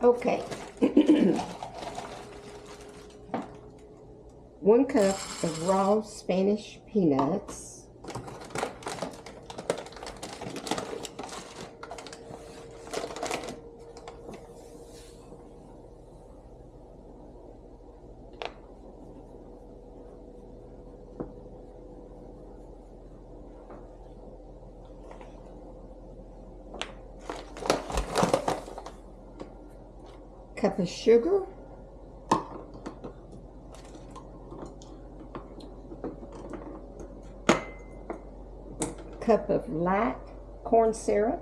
Okay. 1 cup of raw Spanish peanuts. Cup of sugar. Cup of light corn syrup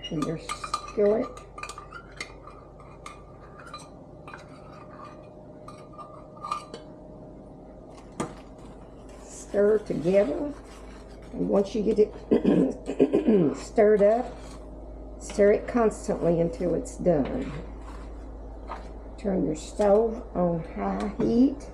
in your skillet. Stir together, and once you get it stirred up, stir it constantly until it's done. Turn your stove on high heat.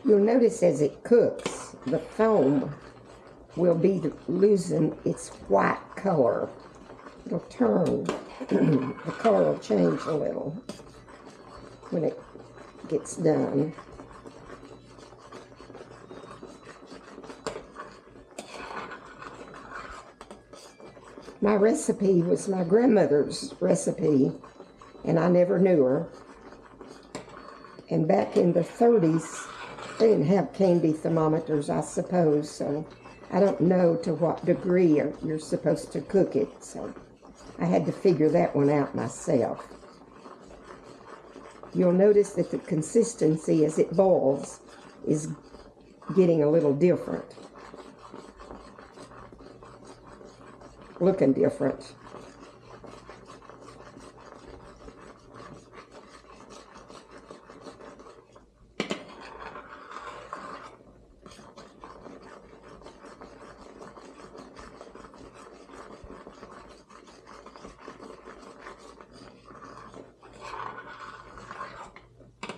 You'll notice as it cooks, the foam will be losing its white color. It'll turn, the color will change a little when it gets done. My recipe was my grandmother's recipe, and I never knew her. And back in the 30s, they didn't have candy thermometers, I suppose, so I don't know to what degree you're supposed to cook it, so I had to figure that one out myself. you'll notice that the consistency as it boils is getting a little different. Looking different.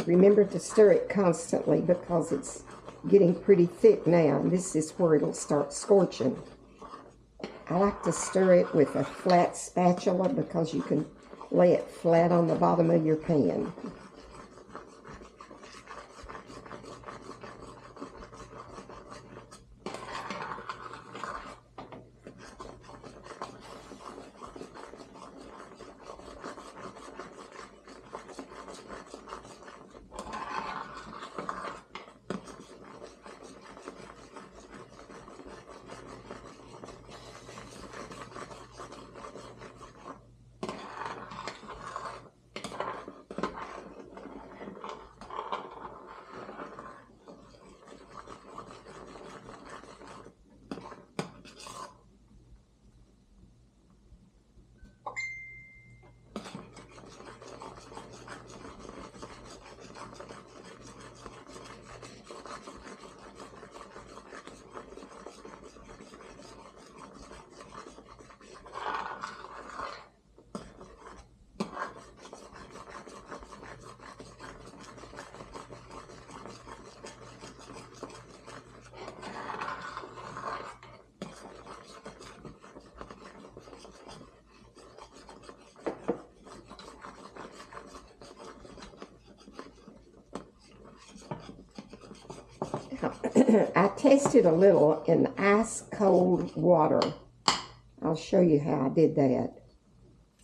Remember to stir it constantly because it's getting pretty thick now. This is where it'll start scorching. I like to stir it with a flat spatula because you can lay it flat on the bottom of your pan. I tested a little in ice cold water. I'll show you how I did that.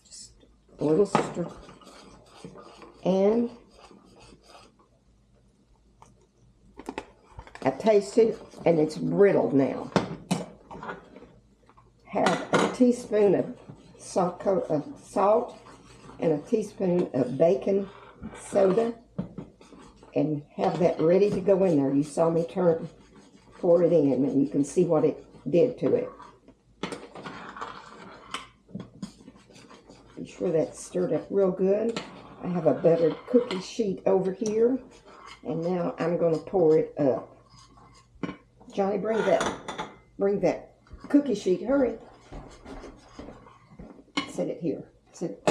Just a little stir. And I tasted, and it's brittle now. Have a teaspoon of salt and a teaspoon of baking soda, and have that ready to go in there. You saw me pour it in, and you can see what it did to it. Be sure that's stirred up real good. I have a buttered cookie sheet over here, and now I'm going to pour it up. Johnny, bring that cookie sheet. Hurry. Set it here. Set it.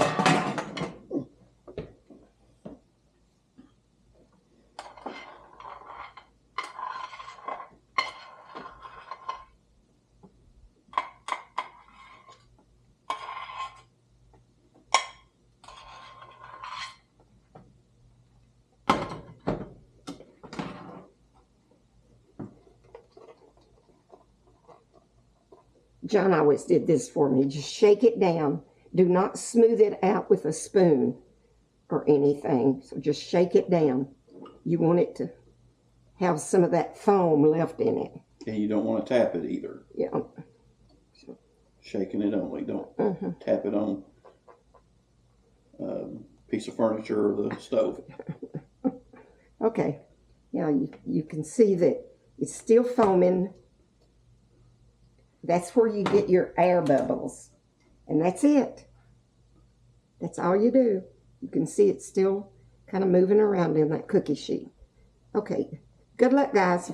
John always did this for me. Just shake it down. Do not smooth it out with a spoon or anything. So just shake it down. You want it to have some of that foam left in it. And you don't want to tap it either. Yeah. Shaking it only. Don't tap it on a piece of furniture or the stove. Okay. Now you can see that it's still foaming. That's where you get your air bubbles. And that's it. That's all you do. You can see it's still kind of moving around in that cookie sheet. Okay. Good luck, guys.